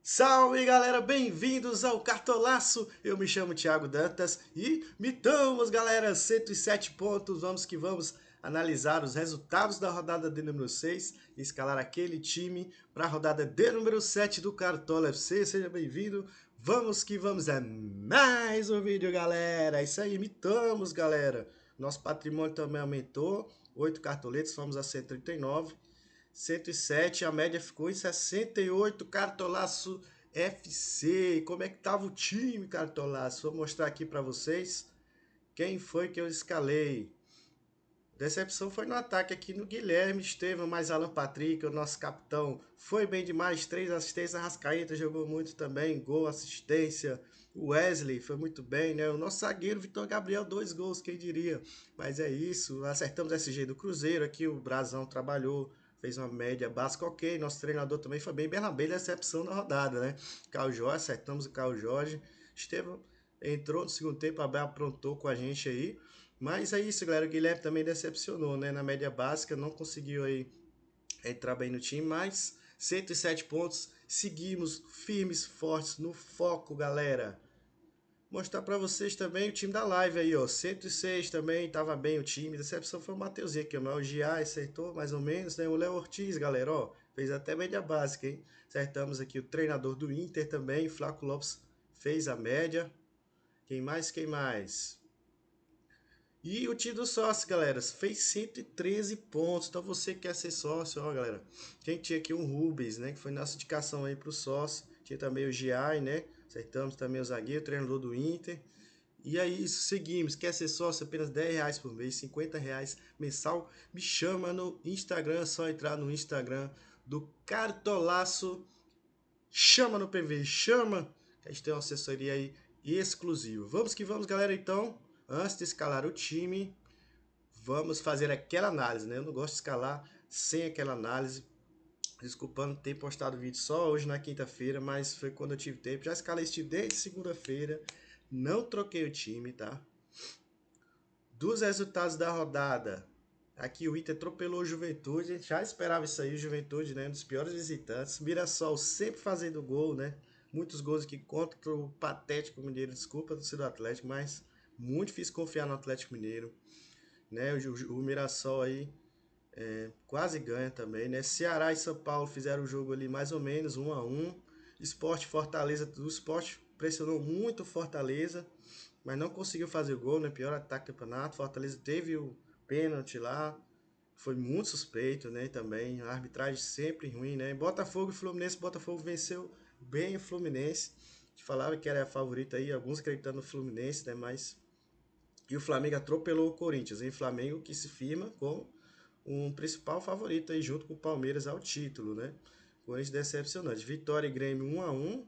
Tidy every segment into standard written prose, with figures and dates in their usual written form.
Salve galera, bem-vindos ao Cartolaço. Eu me chamo Thiago Dantas e mitamos galera, 107 pontos. Vamos que vamos analisar os resultados da rodada de número 6 e escalar aquele time para a rodada de número 7 do Cartola FC. Seja bem-vindo. Vamos que vamos, é mais um vídeo galera. É isso aí, mitamos galera. Nosso patrimônio também aumentou, 8 cartoletes, fomos a 139. 107, a média ficou em 68, Cartolaço FC. Como é que tava o time, Cartolaço? Vou mostrar aqui para vocês quem foi que eu escalei. Decepção foi no ataque aqui no Guilherme Estevam, mais Alan Patrick, o nosso capitão. Foi bem demais, 3 assistências, Arrascaeta jogou muito também, gol, assistência. O Wesley foi muito bem, né? O nosso zagueiro Vitor Gabriel, 2 gols, quem diria. Mas é isso, acertamos o SG do Cruzeiro, aqui o Brazão trabalhou, fez uma média básica, ok. Nosso treinador também foi bem, Bernabé, decepção da rodada, né? Carl Jorge, acertamos o Carl Jorge. Estevam entrou no segundo tempo, aprontou com a gente aí. Mas é isso, galera. O Guilherme também decepcionou, né? Na média básica, não conseguiu aí entrar bem no time, mas 107 pontos. Seguimos firmes, fortes, no foco, galera. Mostrar para vocês também o time da live aí, ó. 106 também, tava bem o time. Decepção foi o Matheusinho aqui, o Gia acertou mais ou menos, né? O Léo Ortiz, galera, ó. Fez até média básica, hein? Acertamos aqui o treinador do Inter também, Flaco Lopes fez a média. Quem mais? Quem mais? E o time do sócio, galera, fez 113 pontos. Então você quer ser sócio, ó, galera. Quem tinha aqui um Rubens, né? Que foi nossa indicação aí pro sócio. Tinha também o Giai, né? Acertamos também o zagueiro, o treinador do Inter. E aí, isso, seguimos. Quer ser sócio? Apenas R$ 10 por mês, R$ 50 mensal. Me chama no Instagram, é só entrar no Instagram do Cartolaço. Chama no PV, chama. A gente tem uma assessoria aí exclusiva. Vamos que vamos, galera, então. Antes de escalar o time, vamos fazer aquela análise, né? Eu não gosto de escalar sem aquela análise. Desculpando ter postado vídeo só hoje na quinta-feira, mas foi quando eu tive tempo. Já escalei esse time desde segunda-feira. Não troquei o time, tá? Dos resultados da rodada, aqui o Inter atropelou o Juventude. A gente já esperava isso aí, o Juventude, né? Um dos piores visitantes. Mirassol sempre fazendo gol, né? Muitos gols aqui contra o patético Mineiro. Desculpa do ser do Atlético, mas muito difícil confiar no Atlético Mineiro, né? O Mirassol aí quase ganha também, né? Ceará e São Paulo fizeram o jogo ali mais ou menos 1-1. Sport Fortaleza, o Sport pressionou muito o Fortaleza, mas não conseguiu fazer gol, né? Pior ataque do campeonato. Fortaleza teve o pênalti lá, foi muito suspeito, né? Também a arbitragem sempre ruim, né? Botafogo e Fluminense, Botafogo venceu bem o Fluminense. A gente falava que era a favorita aí, alguns acreditando no Fluminense, né? Mas e o Flamengo atropelou o Corinthians, hein? Flamengo que se firma como um principal favorito aí junto com o Palmeiras ao título, né? Corinthians decepcionante. Vitória e Grêmio 1-1.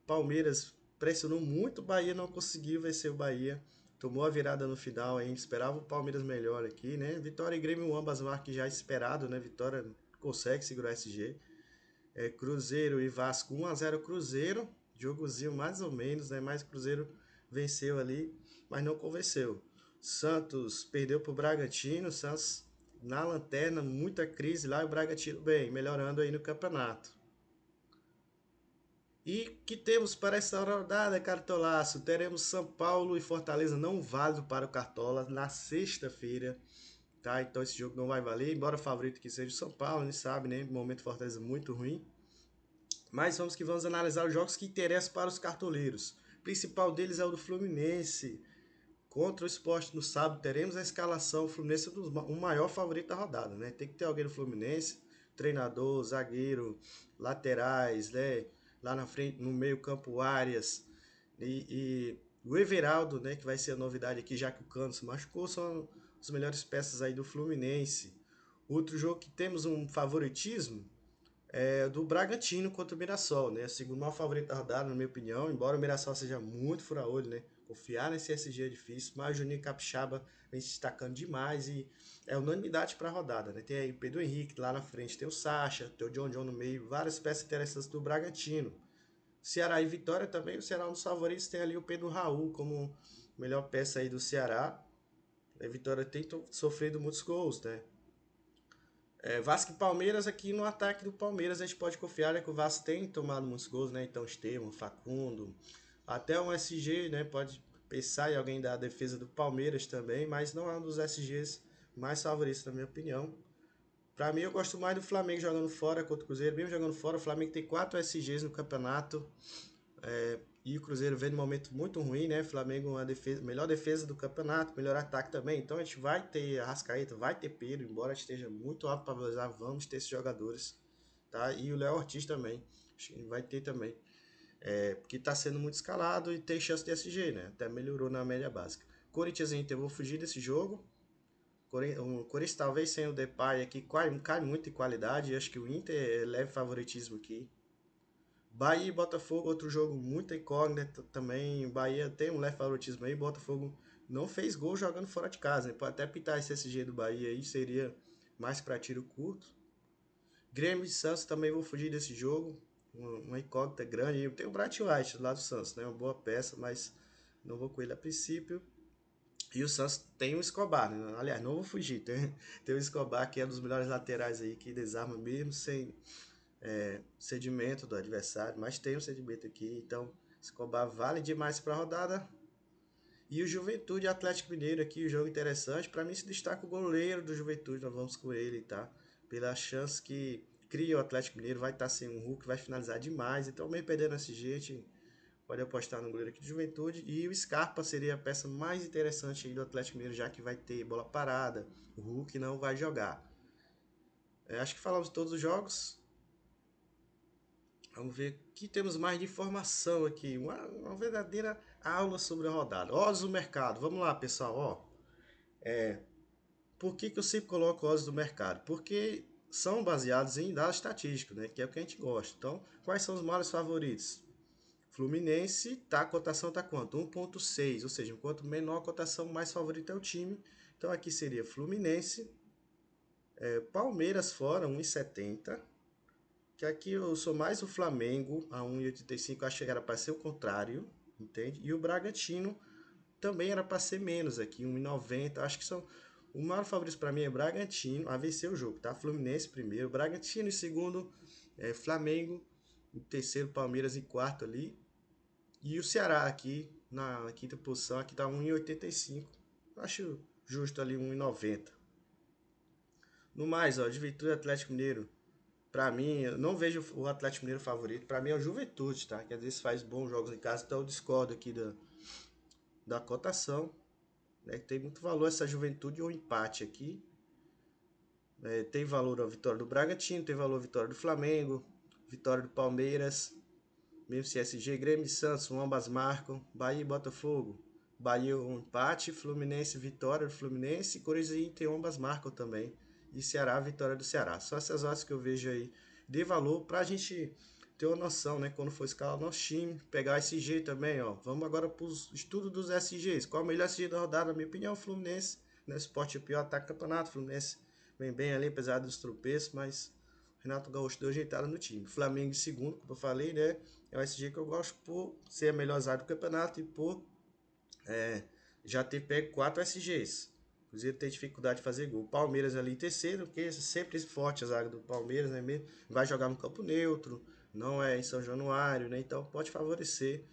Palmeiras pressionou muito, o Bahia não conseguiu vencer o Bahia. Tomou a virada no final, a gente esperava o Palmeiras melhor aqui, né? Vitória e Grêmio ambas marcas já esperado, né? Vitória consegue segurar esse G. Cruzeiro e Vasco 1-0 Cruzeiro. Jogozinho mais ou menos, né? Mas Cruzeiro venceu ali, mas não convenceu. Santos perdeu para o Bragantino. Santos na lanterna, muita crise lá. E o Bragantino bem, melhorando aí no campeonato. E que temos para essa rodada, Cartolaço? Teremos São Paulo e Fortaleza não válido para o Cartola na sexta-feira. Tá? Então esse jogo não vai valer, embora o favorito que seja o São Paulo, a gente sabe, né? Momento Fortaleza muito ruim. Mas vamos que vamos analisar os jogos que interessam para os cartoleiros. O principal deles é o do Fluminense contra o Sport no sábado. Teremos a escalação. O Fluminense é o maior favorito da rodada, né? Tem que ter alguém no Fluminense, treinador, zagueiro, laterais, né? Lá na frente, no meio campo, Arias e o Everaldo, né? Que vai ser a novidade aqui, já que o Cano se machucou, são as melhores peças aí do Fluminense. Outro jogo que temos um favoritismo do Bragantino contra o Mirassol, né? O segundo maior favorito da rodada, na minha opinião, embora o Mirassol seja muito fura-olho, né? Confiar nesse SG é difícil, mas o Juninho Capixaba vem se destacando demais e é unanimidade para a rodada, né? Tem aí o Pedro Henrique lá na frente, tem o Sacha, tem o John no meio, várias peças interessantes do Bragantino. Ceará e Vitória também, o Ceará é um dos favoritos, tem ali o Pedro Raul como melhor peça aí do Ceará. A Vitória tem sofrido muitos gols, né? Vasco e Palmeiras, aqui no ataque do Palmeiras a gente pode confiar, né, que o Vasco tem tomado muitos gols, né? Então Estevam, Facundo, até um SG, né? Pode pensar em alguém da defesa do Palmeiras também, mas não é um dos SGs mais favoritos, na minha opinião. Pra mim, eu gosto mais do Flamengo jogando fora contra o Cruzeiro. Mesmo jogando fora, o Flamengo tem 4 SGs no campeonato. E o Cruzeiro vem num momento muito ruim, né? Flamengo uma defesa, melhor defesa do campeonato, melhor ataque também. Então a gente vai ter Arrascaeta, vai ter Pedro, embora esteja muito alto para valorizar, vamos ter esses jogadores, tá? E o Léo Ortiz também, acho que vai ter também. Porque tá sendo muito escalado e tem chance de SG, né? Até melhorou na média básica. Corinthians e Inter, eu vou fugir desse jogo. O Corinthians talvez sem o Depay aqui cai muito em qualidade. Acho que o Inter é leve favoritismo aqui. Bahia e Botafogo, outro jogo muito incógnito também. Bahia tem um leve favoritismo aí. Botafogo não fez gol jogando fora de casa, né? Pode até pintar esse SG do Bahia aí, seria mais para tiro curto. Grêmio e Santos também vou fugir desse jogo. Uma incógnita grande. Tem o Bright White lá do Santos, né? Uma boa peça, mas não vou com ele a princípio. E o Santos tem o Escobar, né? Aliás, não vou fugir. Tem o Escobar, que é um dos melhores laterais aí, que desarma mesmo sem sedimento do adversário. Mas tem um sedimento aqui, então Escobar vale demais para a rodada. E o Juventude Atlético Mineiro aqui, o jogo interessante. Para mim se destaca o goleiro do Juventude, nós vamos com ele, tá? Pela chance que cria o Atlético Mineiro, vai estar sem um Hulk, vai finalizar demais. Então, meio perdendo esse jeito, pode apostar no goleiro aqui do Juventude. E o Scarpa seria a peça mais interessante aí do Atlético Mineiro, já que vai ter bola parada. O Hulk não vai jogar. Acho que falamos de todos os jogos. Vamos ver o que temos mais de informação aqui. Uma verdadeira aula sobre a rodada. Odds do mercado. Vamos lá, pessoal. Por que eu sempre coloco odds do mercado? Porque são baseados em dados estatísticos, né? Que é o que a gente gosta. Então, quais são os maiores favoritos? Fluminense, a cotação está quanto? 1,6, ou seja, quanto menor a cotação, mais favorito é o time. Então aqui seria Fluminense, Palmeiras fora, 1,70. Que aqui eu sou mais o Flamengo, a 1,85, acho que era para ser o contrário, entende? E o Bragantino também era para ser menos aqui, 1,90. Acho que são. O maior favorito para mim é Bragantino, a vencer o jogo, tá? Fluminense primeiro, Bragantino em segundo, Flamengo em terceiro, Palmeiras em quarto ali. E o Ceará aqui na quinta posição, aqui tá 1,85. Acho justo ali 1,90. No mais, ó, Juventude Atlético Mineiro. Pra mim, eu não vejo o Atlético Mineiro favorito. Pra mim é o Juventude, tá? Que às vezes faz bons jogos em casa, então eu discordo aqui da cotação. Né? Tem muito valor essa Juventude ou empate aqui. Tem valor a vitória do Bragantino, tem valor a vitória do Flamengo, vitória do Palmeiras, mesmo CSG, Grêmio e Santos, ambas marcam. Bahia e Botafogo, Bahia um empate, Fluminense vitória do Fluminense, Corinthians e Inter ambas marcam também. E Ceará, vitória do Ceará. Só essas horas que eu vejo aí de valor pra gente ter uma noção, né? Quando for escalar o nosso time, pegar SG também, ó. Vamos agora para os estudos dos SGs. Qual é o melhor SG da rodada? Na minha opinião, Fluminense. Né? Esporte é o pior ataque do campeonato. Fluminense vem bem ali, apesar dos tropeços, mas Renato Gaúcho deu ajeitada no time. Flamengo em segundo, como eu falei, né? É o SG que eu gosto por ser a melhor zaga do campeonato e por já ter pego 4 SGs. Inclusive tem dificuldade de fazer gol. Palmeiras ali em terceiro, porque é sempre forte a zaga do Palmeiras, né? Vai jogar no campo neutro, não é em São Januário, né? Então pode favorecer.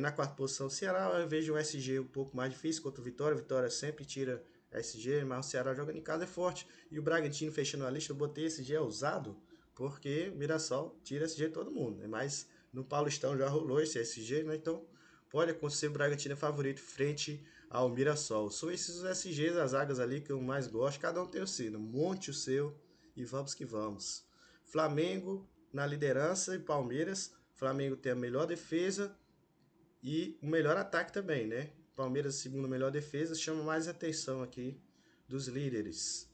Na quarta posição, o Ceará, eu vejo o SG um pouco mais difícil contra o Vitória. Vitória sempre tira SG, mas o Ceará jogando em casa é forte. E o Bragantino fechando a lista, eu botei SG ousado, porque o Mirassol tira SG todo mundo, né? Mas no Paulistão já rolou esse SG, né? Então pode acontecer o Bragantino é favorito frente ao Mirassol. São esses os SGs, as zagas ali que eu mais gosto. Cada um tem o seu. Monte o seu e vamos que vamos. Flamengo na liderança e Palmeiras. Flamengo tem a melhor defesa e o melhor ataque também, né? Palmeiras, segundo melhor defesa, chama mais atenção aqui dos líderes.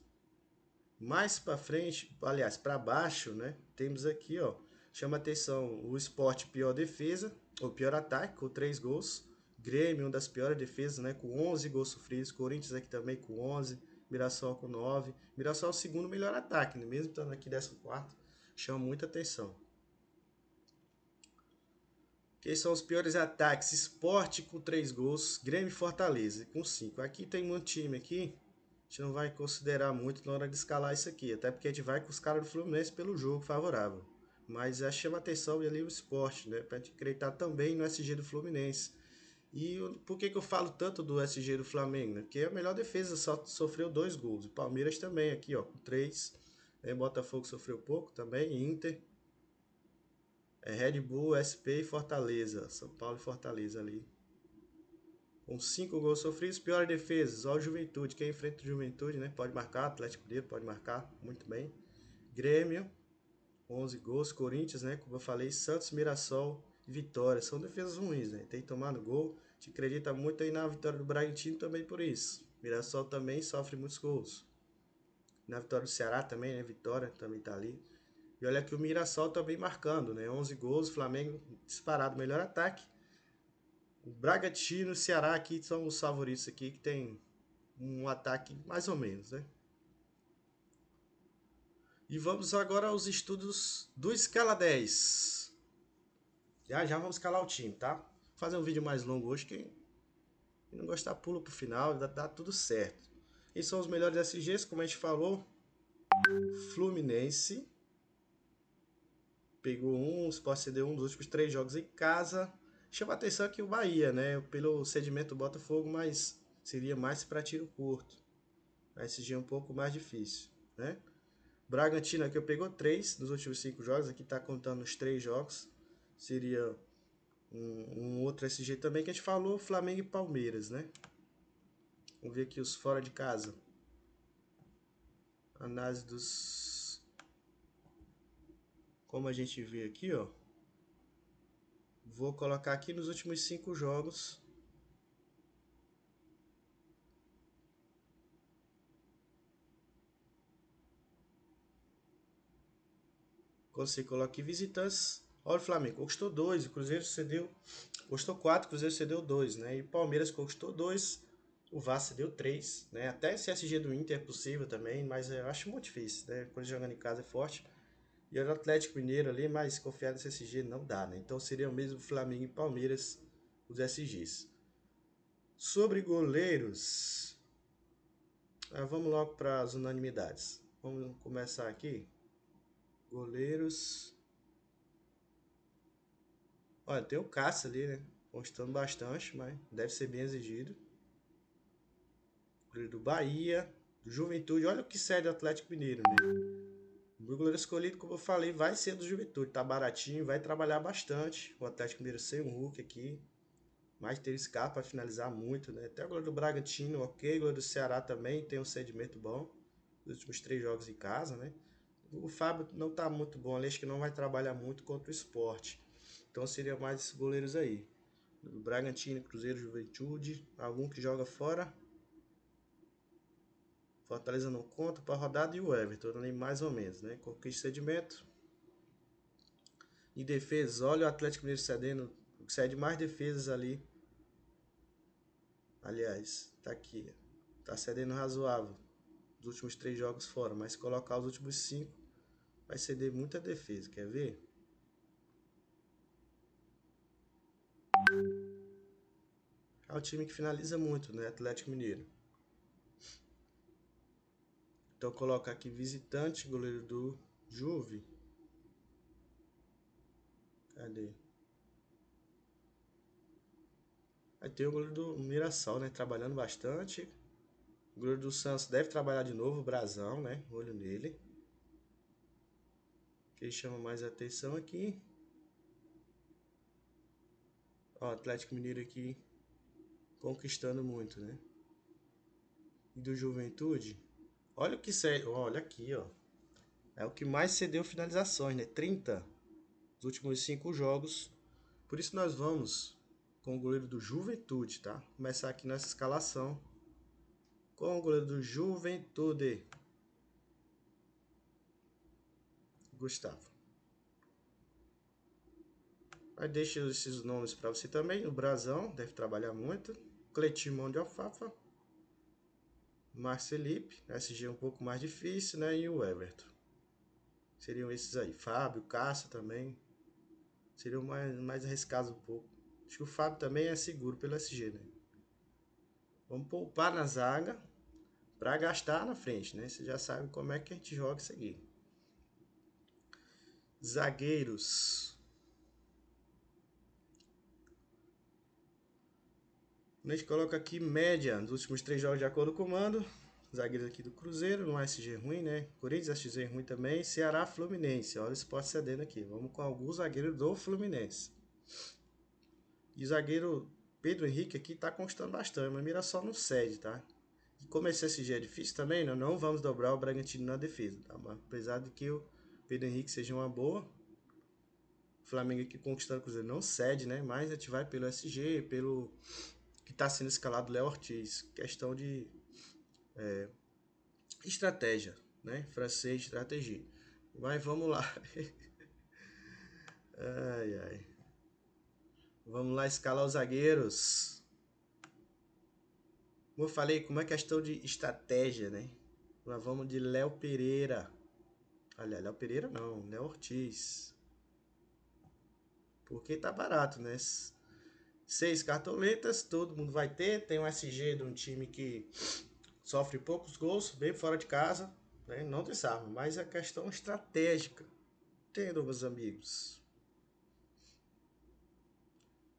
Mais para frente, aliás, para baixo, né? Temos aqui, ó, chama atenção o Sport pior defesa, ou pior ataque, com 3 gols. Grêmio, uma das piores defesas, né? Com 11 gols sofridos. Corinthians aqui também com 11. Mirassol com 9. Mirassol é o segundo melhor ataque, né? Mesmo estando aqui 14º, chama muita atenção. Quem são os piores ataques? Sport com 3 gols. Grêmio e Fortaleza com 5. Aqui tem um time aqui gente não vai considerar muito na hora de escalar isso aqui, até porque a gente vai com os caras do Fluminense pelo jogo favorável. Mas chama atenção ali o esporte, né? Pra gente acreditar também no SG do Fluminense. E por que eu falo tanto do SG do Flamengo? Né? Porque a melhor defesa só sofreu 2 gols. O Palmeiras também, aqui, ó, com 3. Botafogo sofreu pouco também. Inter. Red Bull, SP e Fortaleza. São Paulo e Fortaleza ali. Com 5 gols sofridos, piores defesas. Olha o Juventude. Quem enfrenta o Juventude, né? Pode marcar. Atlético Mineiro pode marcar. Muito bem. Grêmio, 11 gols. Corinthians, né? Como eu falei. Santos, Mirassol e Vitória. São defesas ruins, né? Tem que tomar no gol. A gente acredita muito aí na vitória do Bragantino também por isso. Mirassol também sofre muitos gols. Na vitória do Ceará também, né? Vitória também tá ali. E olha que o Mirassol também marcando, né? 11 gols. Flamengo disparado. Melhor ataque. O Bragantino e o Ceará aqui são os favoritos aqui, que tem um ataque mais ou menos, né? E vamos agora aos estudos do Escala 10. Já vamos escalar o time, tá? Vou fazer um vídeo mais longo hoje, quem não gostar pula pro final, dá tudo certo. E são os melhores SGs, como a gente falou. Fluminense. Pegou um, Sport CD um dos últimos 3 jogos em casa. Chama a atenção aqui o Bahia, né? Pelo sedimento do Botafogo, mas seria mais para tiro curto. A SG é um pouco mais difícil, né? Bragantino aqui eu pegou 3 nos últimos 5 jogos. Aqui tá contando os 3 jogos. Seria um outro SG também que a gente falou, Flamengo e Palmeiras, né? Vamos ver aqui os fora de casa. Análise dos... Como a gente vê aqui, ó. Vou colocar aqui nos últimos 5 jogos. Quando você coloca aqui visitantes, olha o Flamengo, conquistou 2, o Cruzeiro cedeu, conquistou 4, o Cruzeiro cedeu 2, né? E o Palmeiras conquistou 2, o Vasco cedeu 3, né? Até esse SG do Inter é possível também, mas eu acho muito difícil, né? Quando jogando em casa é forte. E o Atlético Mineiro ali, mas confiar nesse SG não dá, né? Então seria o mesmo Flamengo e Palmeiras os SGs. Sobre goleiros, vamos logo para as unanimidades. Vamos começar aqui. Goleiros. Olha, tem o Cássio ali, né? Constando bastante, mas deve ser bem exigido. Goleiro do Bahia, do Juventude. Olha o que cede o Atlético Mineiro, né? O meu goleiro escolhido, como eu falei, vai ser do Juventude. Tá baratinho, vai trabalhar bastante. O Atlético Mineiro sem um Hulk aqui. Mas tem o Scarpa para finalizar muito, né? Até o goleiro do Bragantino, ok. O goleiro do Ceará também tem um cedimento bom. Nos últimos 3 jogos em casa, né? O Fábio não tá muito bom ali, acho que não vai trabalhar muito contra o Sport. Então seria mais esses goleiros aí. Do Bragantino, Cruzeiro, Juventude. Algum que joga fora. Fortaleza não conta para a rodada e o Everton ali mais ou menos, né? Conquista sedimento. Em defesa, olha o Atlético Mineiro cedendo, cede mais defesas ali. Aliás, tá aqui. Tá cedendo razoável. Os últimos 3 jogos fora, mas se colocar os últimos 5, vai ceder muita defesa. Quer ver? É o time que finaliza muito, né? Atlético Mineiro. Então colocar aqui visitante, goleiro do Juve. Cadê? Aí tem o goleiro do Mirassol, né? Trabalhando bastante. O goleiro do Santos deve trabalhar de novo, o Brazão, né? Olho nele. O que chama mais atenção aqui. Ó, o Atlético Mineiro aqui conquistando muito, né? E do Juventude. Olha o que cede. Olha aqui, ó. É o que mais cedeu finalizações, né? 30 nos últimos 5 jogos. Por isso nós vamos com o goleiro do Juventude, tá? Começar aqui nessa escalação com o goleiro do Juventude, Gustavo. Aí deixa esses nomes para você também. O Brazão deve trabalhar muito. Cleitinho Mão de Alfafa. Marcelipe, SG um pouco mais difícil, né? E o Everton. Seriam esses aí. Fábio, Cássio também. Seriam mais arriscados um pouco. Acho que o Fábio também é seguro pelo SG, né? Vamos poupar na zaga. Pra gastar na frente, né? Você já sabe como é que a gente joga isso aqui. Zagueiros. A gente coloca aqui média dos últimos 3 jogos de acordo com o comando. Zagueiros aqui do Cruzeiro, no SG ruim, né? Corinthians, SG ruim também. Ceará, Fluminense. Olha o Sport cedendo aqui. Vamos com alguns zagueiros do Fluminense. E o zagueiro Pedro Henrique aqui tá conquistando bastante, mas Mirassol não cede, tá? E como esse SG é difícil também, nós não vamos dobrar o Bragantino na defesa, tá? Mas, apesar de que o Pedro Henrique seja uma boa, o Flamengo aqui conquistando o Cruzeiro não cede, né? Mas a gente vai pelo SG, pelo que está sendo escalado Léo Ortiz. Questão de estratégia, né? Francês, estratégia. Mas vamos lá. Ai, ai. Vamos lá escalar os zagueiros. Como eu falei, como é questão de estratégia, né? Nós vamos de Léo Pereira. Olha, Léo Pereira não, Léo Ortiz. Porque tá barato, né? 6 cartoletas, todo mundo vai ter. Tem um SG de um time que sofre poucos gols, bem fora de casa, né? Não desarma, mas é questão estratégica. Entendo, meus amigos.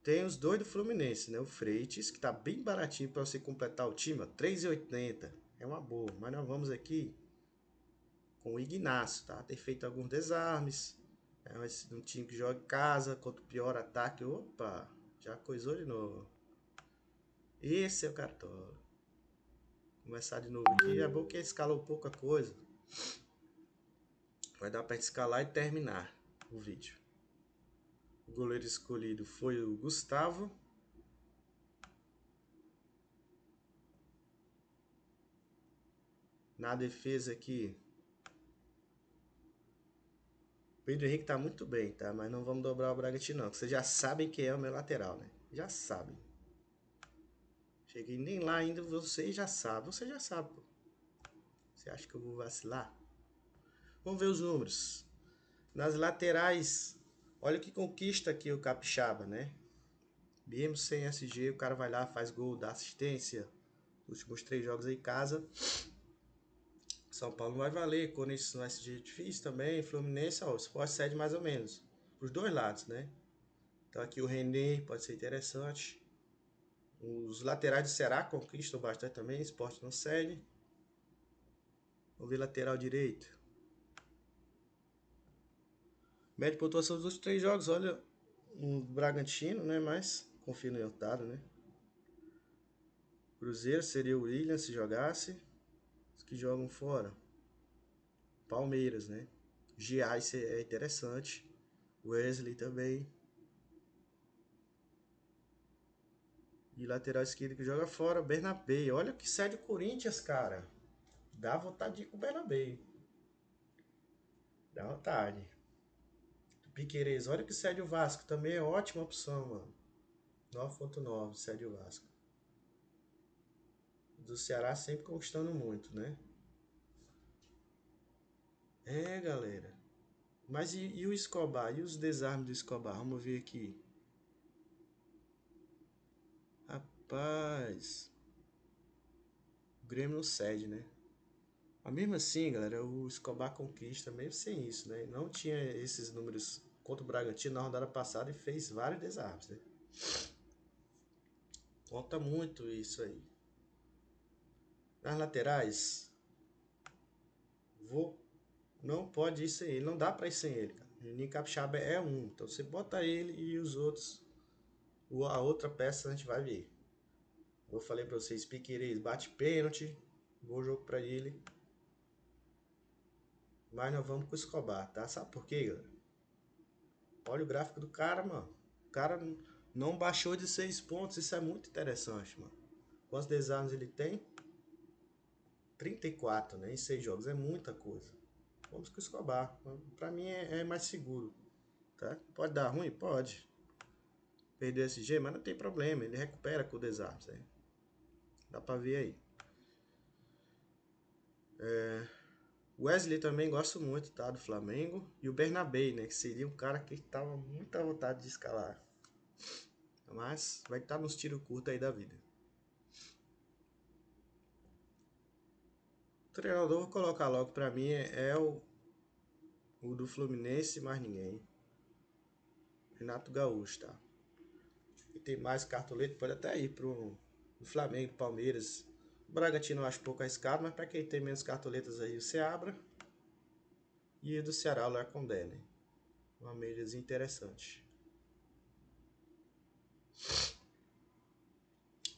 Tem os dois do Fluminense, né? O Freitas, que tá bem baratinho para você completar o time, ó, 3,80. É uma boa, mas nós vamos aqui com o Ignacio, tá? Ter feito alguns desarmes. É um time que joga em casa contra o pior ataque. Opa, já coisou de novo. Esse é o cartola. Começar de novo aqui. É bom que escalou pouca coisa. Vai dar para escalar e terminar o vídeo. O goleiro escolhido foi o Gustavo. Na defesa aqui, Pedro Henrique tá muito bem, tá? Mas não vamos dobrar o Bragantino, não. Vocês já sabem quem é o meu lateral, né? Já sabem. Cheguei nem lá ainda, vocês já sabem. Você já sabe, pô. Você acha que eu vou vacilar? Vamos ver os números. Nas laterais, olha que conquista aqui o Capixaba, né? Mesmo sem SG, o cara vai lá, faz gol, dá assistência. Os últimos 3 jogos aí em casa. São Paulo não vai valer, Corinthians no SG é difícil também. Fluminense, ó, o Sport cede mais ou menos. Os dois lados, né? Então aqui o René pode ser interessante. Os laterais do Ceará conquistam bastante também, Sport não cede. Vamos ver lateral direito. Média de pontuação dos últimos 3 jogos, olha, um Bragantino, né? Mas confio no Otávio, né? Cruzeiro seria o William se jogasse. Os que jogam fora. Palmeiras, né? Giais é interessante. Wesley também. E lateral esquerdo que joga fora, Bernabé. Olha que cede o Corinthians, cara. Dá vontade de ir com o Bernabé. Dá vontade. Piquerez, olha que cede o Vasco. Também é ótima opção, mano. 9.9, cede o Vasco. Do Ceará sempre conquistando muito, né? É, galera. Mas e o Escobar? E os desarmes do Escobar? Vamos ver aqui. Rapaz. O Grêmio não cede, né? Mas mesmo assim, galera, o Escobar conquista, mesmo sem isso, né? Não tinha esses números contra o Bragantino na rodada passada e fez vários desarmes, né? Conta muito isso aí. Nas laterais, vou. Não pode ir sem ele, não dá pra ir sem ele, cara. O Juninho Capixaba é um, então você bota ele e os outros, a outra peça a gente vai ver. Eu falei pra vocês, Piquerez bate pênalti, bom jogo pra ele. Mas nós vamos com o Escobar, tá? Sabe por quê, galera? Olha o gráfico do cara, mano. O cara não baixou de 6 pontos, isso é muito interessante, mano. Quantos desarmes ele tem? 34, né? Em 6 jogos, é muita coisa. Vamos com o Escobar. Pra mim é mais seguro, tá? Pode dar ruim? Pode. Perdeu esse G, mas não tem problema, ele recupera com o desarme, né? Dá pra ver aí. Wesley também gosto muito, tá? Do Flamengo. E o Bernabé, né? Que seria um cara que tava muita vontade de escalar. Mas vai estar nos tiros curtos aí da vida. treinador, vou colocar logo pra mim, é o do Fluminense, mais ninguém. Renato Gaúcho, tá? E tem mais cartoleta, pode até ir pro Flamengo, Palmeiras. O Bragantino eu acho pouco arriscado, mas para quem tem menos cartoletas aí, o Seabra. E o do Ceará, o Lercondé, né? Uma médiazinha interessante.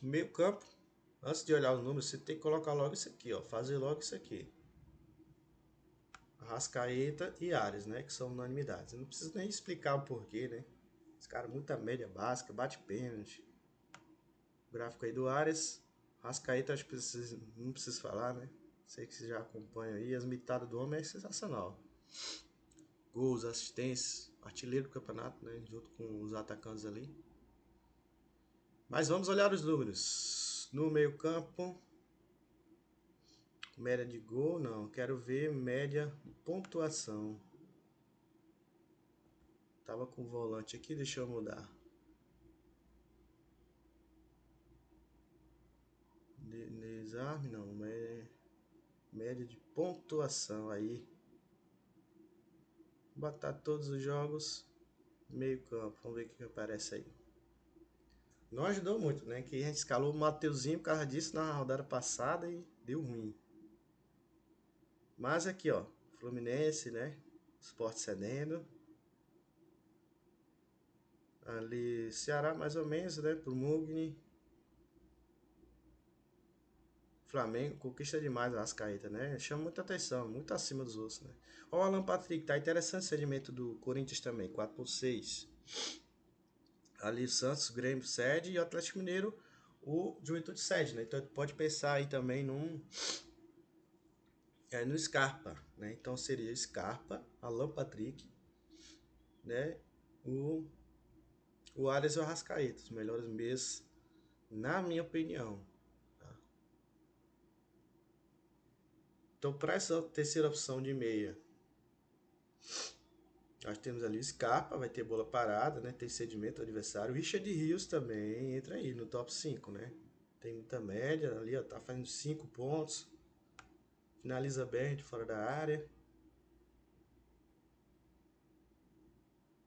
Meio campo, antes de olhar os números, você tem que colocar logo isso aqui, ó. Fazer logo isso aqui. Arrascaeta e Ares, né? Que são unanimidades. Eu não preciso nem explicar o porquê, né? Esse cara, muita média básica, bate pênalti. O gráfico aí do Ares. Arrascaeta, acho que não preciso falar, né? Sei que você já acompanha aí. As mitadas do homem é sensacional. Gols, assistências, artilheiro do campeonato, né? Junto com os atacantes ali. Mas vamos olhar os números. No meio campo, média de gol, não. Quero ver média de pontuação. Tava com o volante aqui, deixa eu mudar. Desarme, não. Média de pontuação aí. Vou botar todos os jogos. Meio campo, vamos ver o que aparece aí. Não ajudou muito, né? Que a gente escalou o Mateuzinho por causa disso na rodada passada e deu ruim. Mas aqui, ó. Fluminense, né? Sport cedendo. Ali, Ceará mais ou menos, né? Pro Mugni. Flamengo conquista demais a Arrascaeta, né? Chama muita atenção, muito acima dos outros, né? Ó, o Alan Patrick, tá interessante esse rendimento do Corinthians também, 4,6. Ali o Santos, Grêmio cede e o Atlético Mineiro, o Juventude cede, né? Então pode pensar aí também no Scarpa, né? Então seria Scarpa, Alan Patrick, né? O Arias e o Arrascaeta, os melhores meias, na minha opinião. Tá? Então, para essa terceira opção de meia, nós temos ali o Scarpa, vai ter bola parada, né? Tem cedimento do adversário. O Richard Rios também entra aí no top 5, né? Tem muita média ali, ó, tá fazendo 5 pontos. Finaliza bem de fora da área.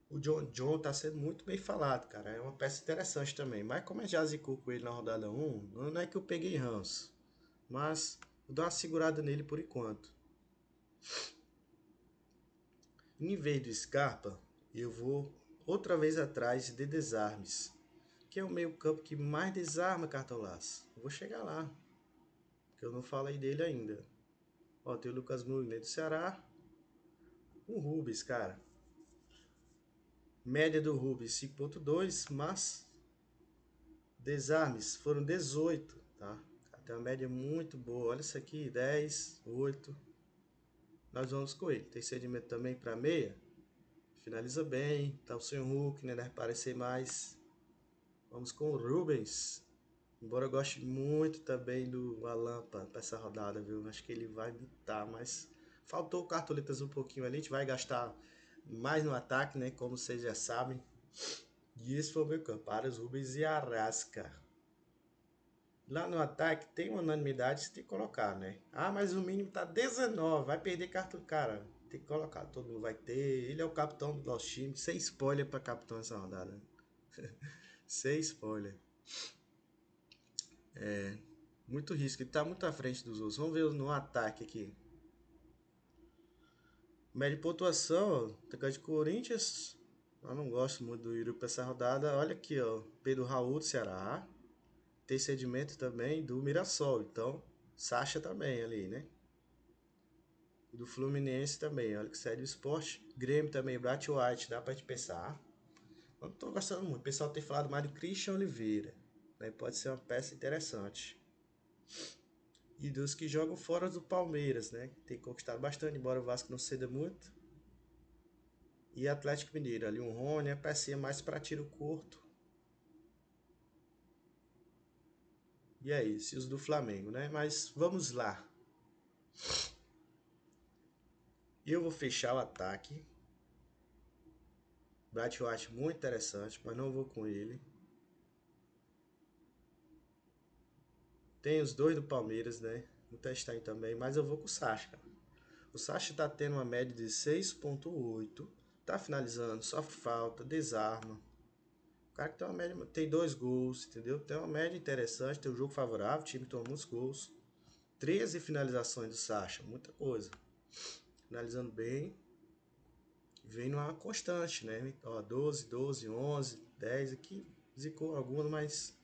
O John tá sendo muito bem falado, cara. É uma peça interessante também. Mas como já zicou com ele na rodada 1, não é que eu peguei ranço. Mas vou dar uma segurada nele por enquanto. Em vez do Scarpa, eu vou outra vez atrás de desarmes. Que é o meio campo que mais desarma cartolaço. Vou chegar lá. Que eu não falei dele ainda. Ó, tem o Lucas Mugner do Ceará. O Rubens, cara. Média do Rubens 5,2, mas desarmes foram 18, tá? Tem uma média muito boa. Olha isso aqui, 10, 8. Nós vamos com ele. Tem cedimento também para meia. Finaliza bem. Tá o seu Hulk, né? Deve parecer mais. Vamos com o Rubens. Embora eu goste muito também do Alan para essa rodada, viu? Acho que ele vai mitar, mas faltou cartoletas um pouquinho ali. A gente vai gastar mais no ataque, né? Como vocês já sabem. E esse foi o meu campo. Aras, Rubens e Arrasca. Lá no ataque tem uma unanimidade que você tem que colocar, né? Ah, mas o mínimo tá 19, vai perder cartão. Cara, tem que colocar, todo mundo vai ter. Ele é o capitão do nosso time. Sem spoiler pra capitão essa rodada. Sem spoiler. Muito risco, ele tá muito à frente dos outros. Vamos ver no ataque aqui. Média de pontuação, ó, de Corinthians. Eu não gosto muito do Yuri pra essa rodada. Olha aqui, ó. Pedro Raul do Ceará. Tem cedimento também do Mirassol. Então, Sacha também ali, né? E do Fluminense também. Olha que sério o esporte. Grêmio também, Bright White, dá pra gente pensar. Eu não tô gostando muito. O pessoal tem falado mais do Christian Oliveira. Né? Pode ser uma peça interessante. E dos que jogam fora do Palmeiras, né? Tem conquistado bastante, embora o Vasco não ceda muito. E Atlético Mineiro, ali um Rony, a pecinha mais para tiro curto. E é isso, e os do Flamengo, né? Mas vamos lá. Eu vou fechar o ataque. Bright eu acho muito interessante, mas não vou com ele. Tem os dois do Palmeiras, né? Vou testar aí também, mas eu vou com o Sacha, cara. O Sacha tá tendo uma média de 6,8. Tá finalizando, sofre falta, desarma. O cara que tem uma média, tem 2 gols, entendeu? Tem uma média interessante, tem um jogo favorável, o time toma muitos gols. 13 finalizações do Sacha, muita coisa. Finalizando bem. Vem numa constante, né? Ó, 12, 12, 11, 10 aqui. Zicou algumas, mas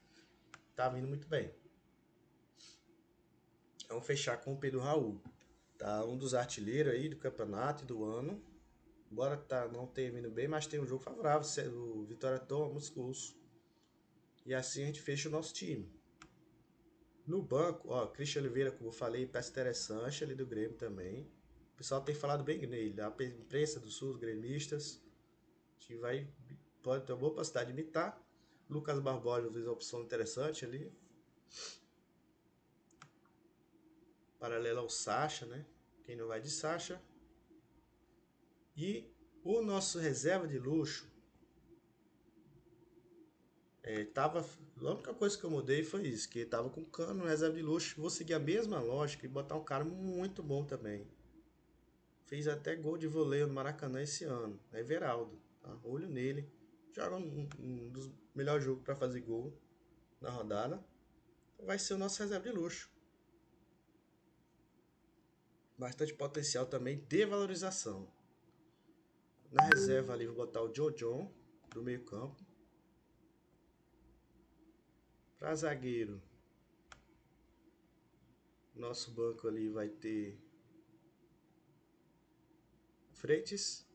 tá vindo muito bem. Vamos fechar com o Pedro Raul. Tá um dos artilheiros aí do campeonato e do ano. Embora não tenha vindo bem, mas tem um jogo favorável. O Vitória toma muitos gols. E assim a gente fecha o nosso time. No banco, ó, Christian Oliveira, como eu falei, peça interessante ali do Grêmio também. O pessoal tem falado bem nele. A imprensa do Sul, os gremistas. A gente pode ter uma boa capacidade de imitar. Lucas Barbosa fez uma opção interessante ali. Paralela ao Sacha, né? Quem não vai de Sacha. E o nosso reserva de luxo. A única coisa que eu mudei foi isso, que tava com Cano, reserva de luxo. Vou seguir a mesma lógica e botar um cara muito bom também. Fez até gol de voleio no Maracanã esse ano. É Everaldo. Tá? Olho nele. Joga um dos melhores jogos para fazer gol na rodada. Vai ser o nosso reserva de luxo. Bastante potencial também de valorização. Na reserva ali vou botar o Jojon do meio campo. Para zagueiro, nosso banco ali vai ter Freitas,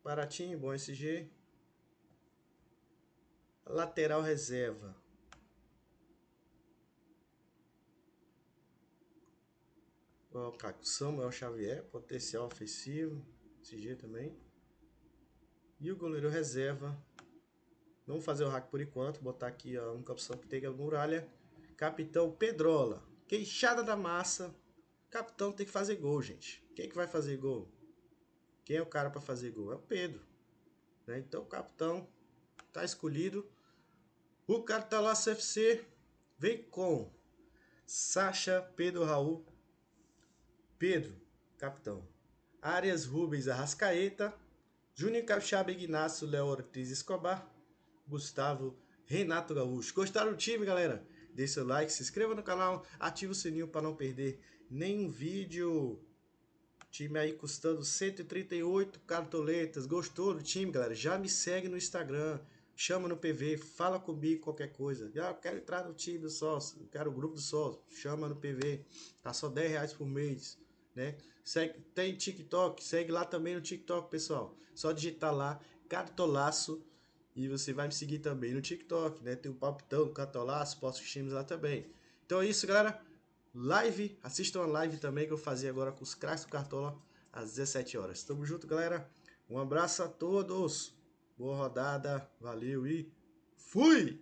Baratinho, bom SG. Lateral reserva. O Samuel Xavier, potencial ofensivo, SG também. E o goleiro reserva. Vamos fazer o hack por enquanto, botar aqui a única opção que tem a muralha. Capitão Pedrola. Queixada da massa. Capitão tem que fazer gol, gente. Quem que vai fazer gol? Quem é o cara para fazer gol? É o Pedro. Né? Então o capitão tá escolhido. O Cartalaço FC vem com Sacha, Pedro Raul, Pedro, capitão. Arias Rubens Arrascaeta, Júnior Capixaba Ignacio, Léo Ortiz Escobar, Gustavo Renato Gaúcho. Gostaram do time, galera? Deixe seu like, se inscreva no canal, ative o sininho para não perder nenhum vídeo. Time aí custando 138 cartoletas. Gostou do time, galera? Já me segue no Instagram. Chama no PV, fala comigo qualquer coisa. Eu quero entrar no time do sócio, eu quero o grupo do sócio. Chama no PV. Tá só R$10 por mês, né? Segue, tem TikTok, segue lá também no TikTok, pessoal. Só digitar lá, Cartolaço, e você vai me seguir também no TikTok, né? Tem o Palpitão do Cartolaço, posto os times lá também. Então é isso, galera. Live, assistam a live também que eu fazia agora com os craques do Cartola às 17 horas. Tamo junto, galera. Um abraço a todos. Boa rodada, valeu e fui!